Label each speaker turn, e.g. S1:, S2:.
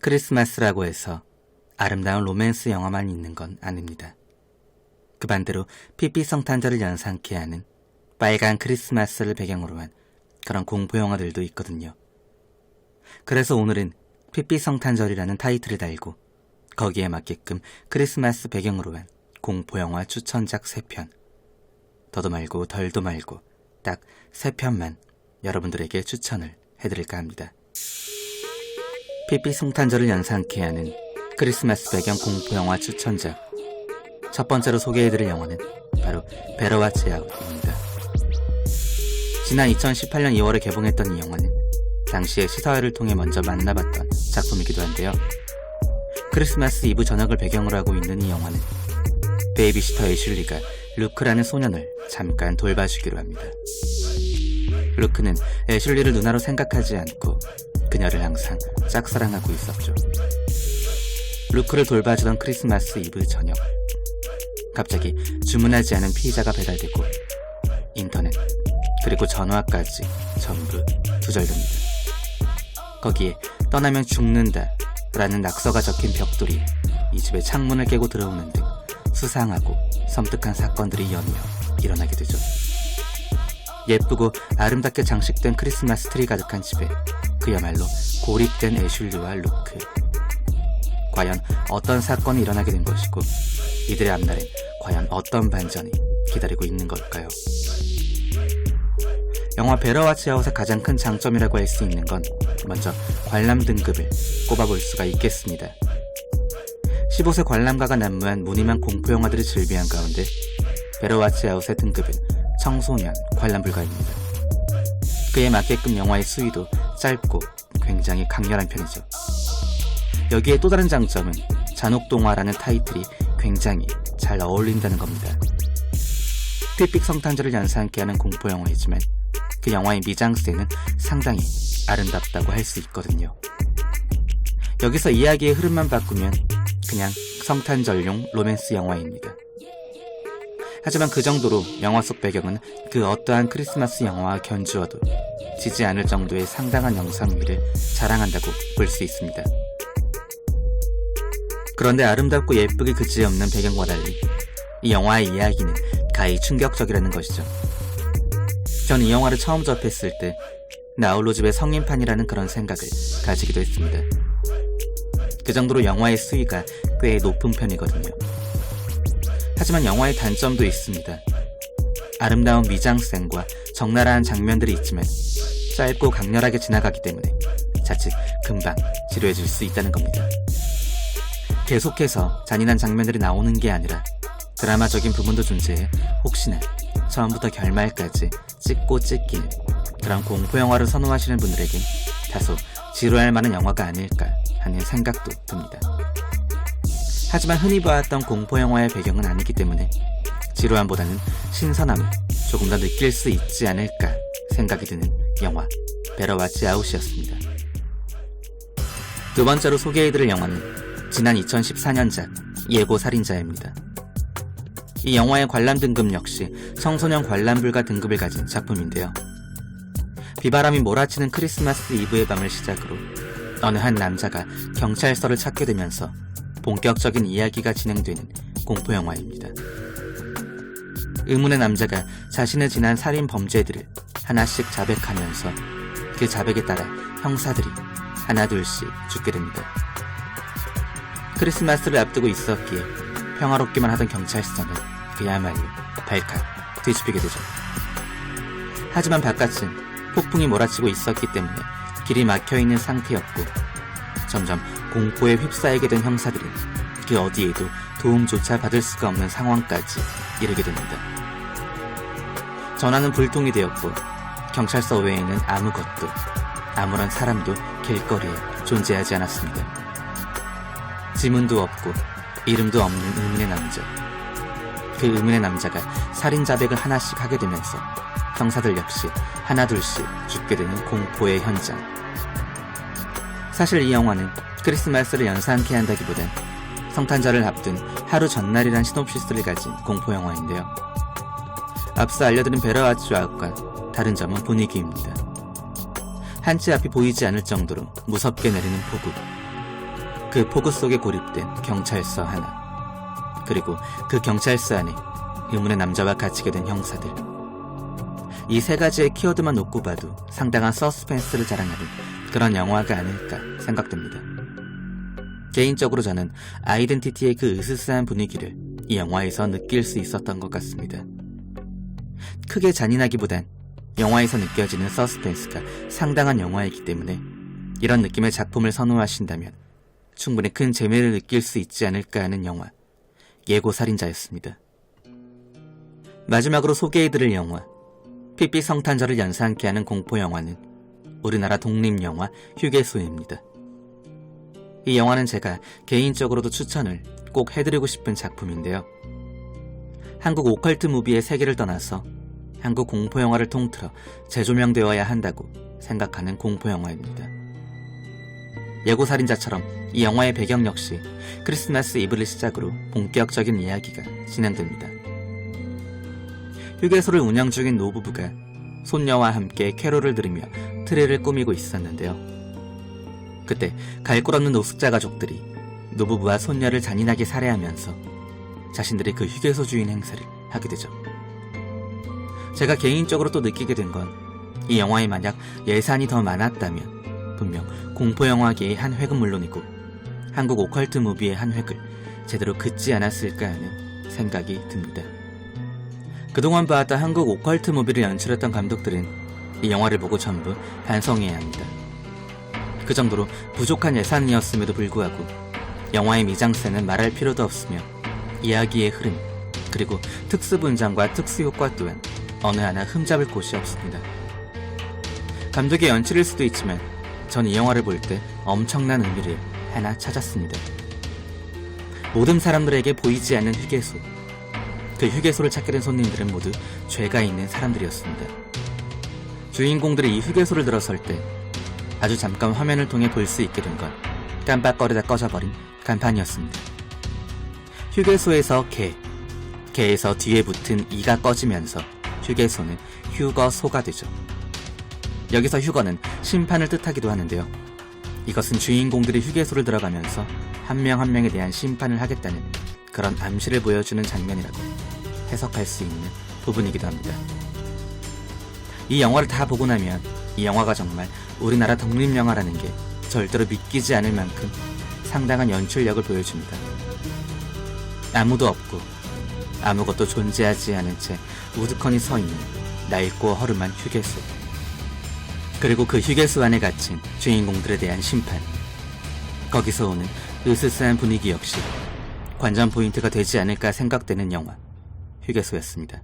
S1: 크리스마스라고 해서 아름다운 로맨스 영화만 있는 건 아닙니다. 그 반대로 피피 성탄절을 연상케 하는 빨간 크리스마스를 배경으로 한 그런 공포 영화들도 있거든요. 그래서 오늘은 피피 성탄절이라는 타이틀을 달고 거기에 맞게끔 크리스마스 배경으로 한 공포 영화 추천작 3편, 더도 말고 덜도 말고 딱 3편만 여러분들에게 추천을 해드릴까 합니다. 피피 성탄절을 연상케 하는 크리스마스 배경 공포영화 추천작, 첫 번째로 소개해드릴 영화는 바로 베러 왓치 아웃입니다. 지난 2018년 2월에 개봉했던 이 영화는 당시에 시사회를 통해 먼저 만나봤던 작품이기도 한데요. 크리스마스 이브 저녁을 배경으로 하고 있는 이 영화는 베이비시터 애슐리가 루크라는 소년을 잠깐 돌봐주기로 합니다. 루크는 애슐리를 누나로 생각하지 않고 그녀를 항상 짝사랑하고 있었죠. 루크를 돌봐주던 크리스마스 이브 저녁, 갑자기 주문하지 않은 피자가 배달되고 인터넷 그리고 전화까지 전부 두절됩니다. 거기에 떠나면 죽는다 라는 낙서가 적힌 벽돌이 이 집의 창문을 깨고 들어오는 등 수상하고 섬뜩한 사건들이 연이어 일어나게 되죠. 예쁘고 아름답게 장식된 크리스마스 트리 가득한 집에 그야말로 고립된 애슐리와 루크. 과연 어떤 사건이 일어나게 된 것이고 이들의 앞날엔 과연 어떤 반전이 기다리고 있는 걸까요? 영화 베러 왓치 아웃의 가장 큰 장점이라고 할 수 있는 건 먼저 관람 등급을 꼽아볼 수가 있겠습니다. 15세 관람가가 난무한 무늬만 공포영화들이 즐비한 가운데 베러 왓치 아웃의 등급은 청소년 관람 불가입니다. 그에 맞게끔 영화의 수위도 짧고 굉장히 강렬한 편이죠. 여기에 또 다른 장점은 잔혹동화라는 타이틀이 굉장히 잘 어울린다는 겁니다. 피피 성탄절을 연상케 하는 공포영화이지만 그 영화의 미장센은 상당히 아름답다고 할 수 있거든요. 여기서 이야기의 흐름만 바꾸면 그냥 성탄절용 로맨스 영화입니다. 하지만 그 정도로 영화 속 배경은 그 어떠한 크리스마스 영화와 견주어도 지지 않을 정도의 상당한 영상미를 자랑한다고 볼 수 있습니다. 그런데 아름답고 예쁘게 그지없는 배경과 달리 이 영화의 이야기는 가히 충격적이라는 것이죠. 전 이 영화를 처음 접했을 때 나홀로 집의 성인판이라는 그런 생각을 가지기도 했습니다. 그 정도로 영화의 수위가 꽤 높은 편이거든요. 하지만 영화의 단점도 있습니다. 아름다운 미장센과 적나라한 장면들이 있지만 짧고 강렬하게 지나가기 때문에 자칫 금방 지루해질 수 있다는 겁니다. 계속해서 잔인한 장면들이 나오는 게 아니라 드라마적인 부분도 존재해 혹시나 처음부터 결말까지 찍고 찢기는 그런 공포영화를 선호하시는 분들에겐 다소 지루할 만한 영화가 아닐까 하는 생각도 듭니다. 하지만 흔히 보았던 공포영화의 배경은 아니기 때문에 지루함보다는 신선함을 조금 더 느낄 수 있지 않을까 생각이 드는 영화 베러 왓치 아웃이었습니다. 두 번째로 소개해드릴 영화는 지난 2014년작 예고살인자입니다. 이 영화의 관람 등급 역시 청소년 관람 불가 등급을 가진 작품인데요. 비바람이 몰아치는 크리스마스 이브의 밤을 시작으로 어느 한 남자가 경찰서를 찾게 되면서 본격적인 이야기가 진행되는 공포영화입니다. 의문의 남자가 자신의 지난 살인 범죄들을 하나씩 자백하면서 그 자백에 따라 형사들이 하나둘씩 죽게 됩니다. 크리스마스를 앞두고 있었기에 평화롭기만 하던 경찰서는 그야말로 발칵 뒤집히게 되죠. 하지만 바깥은 폭풍이 몰아치고 있었기 때문에 길이 막혀있는 상태였고 점점 공포에 휩싸이게 된 형사들은 그 어디에도 도움조차 받을 수가 없는 상황까지 이르게 됩니다. 전화는 불통이 되었고 경찰서 외에는 아무것도, 아무런 사람도 길거리에 존재하지 않았습니다. 지문도 없고 이름도 없는 의문의 남자. 그 의문의 남자가 살인 자백을 하나씩 하게 되면서 형사들 역시 하나둘씩 죽게 되는 공포의 현장. 사실 이 영화는 크리스마스를 연상케 한다기보단 성탄절을 앞둔 하루 전날이란 시놉시스를 가진 공포영화인데요. 앞서 알려드린 베러 왓치 아웃과 다른 점은 분위기입니다. 한치 앞이 보이지 않을 정도로 무섭게 내리는 폭우, 그 폭우 속에 고립된 경찰서 하나, 그리고 그 경찰서 안에 의문의 남자와 갇히게 된 형사들. 이 세 가지의 키워드만 놓고 봐도 상당한 서스펜스를 자랑하는 그런 영화가 아닐까 생각됩니다. 개인적으로 저는 아이덴티티의 그 으스스한 분위기를 이 영화에서 느낄 수 있었던 것 같습니다. 크게 잔인하기보단 영화에서 느껴지는 서스펜스가 상당한 영화이기 때문에 이런 느낌의 작품을 선호하신다면 충분히 큰 재미를 느낄 수 있지 않을까 하는 영화, 예고살인자였습니다. 마지막으로 소개해드릴 영화, 피피 성탄절을 연상케 하는 공포영화는 우리나라 독립영화 휴게소입니다. 이 영화는 제가 개인적으로도 추천을 꼭 해드리고 싶은 작품인데요. 한국 오컬트 무비의 세계를 떠나서 한국 공포영화를 통틀어 재조명되어야 한다고 생각하는 공포영화입니다. 예고살인자처럼 이 영화의 배경 역시 크리스마스 이브를 시작으로 본격적인 이야기가 진행됩니다. 휴게소를 운영 중인 노부부가 손녀와 함께 캐롤을 들으며 트리를 꾸미고 있었는데요. 그때 갈 곳 없는 노숙자 가족들이 노부부와 손녀를 잔인하게 살해하면서 자신들이 그 휴게소 주인 행세를 하게 되죠. 제가 개인적으로 또 느끼게 된 건 이 영화에 만약 예산이 더 많았다면 분명 공포영화계의 한 획은 물론이고 한국 오컬트 무비의 한 획을 제대로 긋지 않았을까 하는 생각이 듭니다. 그동안 봐왔던 한국 오컬트 무비를 연출했던 감독들은 이 영화를 보고 전부 반성해야 합니다. 그 정도로 부족한 예산이었음에도 불구하고 영화의 미장센은 말할 필요도 없으며 이야기의 흐름, 그리고 특수분장과 특수효과 또한 어느 하나 흠잡을 곳이 없습니다. 감독의 연출일 수도 있지만 전 이 영화를 볼 때 엄청난 의미를 하나 찾았습니다. 모든 사람들에게 보이지 않는 휴게소, 그 휴게소를 찾게 된 손님들은 모두 죄가 있는 사람들이었습니다. 주인공들이 이 휴게소를 들어설 때 아주 잠깐 화면을 통해 볼 수 있게 된 건 깜빡거리다 꺼져버린 간판이었습니다. 휴게소에서 개에서 뒤에 붙은 이가 꺼지면서 휴게소는 휴거소가 되죠. 여기서 휴거는 심판을 뜻하기도 하는데요. 이것은 주인공들이 휴게소를 들어가면서 한 명 한 명에 대한 심판을 하겠다는 그런 암시를 보여주는 장면이라고 해석할 수 있는 부분이기도 합니다. 이 영화를 다 보고 나면 이 영화가 정말 우리나라 독립영화라는 게 절대로 믿기지 않을 만큼 상당한 연출력을 보여줍니다. 아무도 없고 아무것도 존재하지 않은 채 우두커니 서 있는 낡고 허름한 휴게소, 그리고 그 휴게소 안에 갇힌 주인공들에 대한 심판, 거기서 오는 으스스한 분위기 역시 관전 포인트가 되지 않을까 생각되는 영화 휴게소였습니다.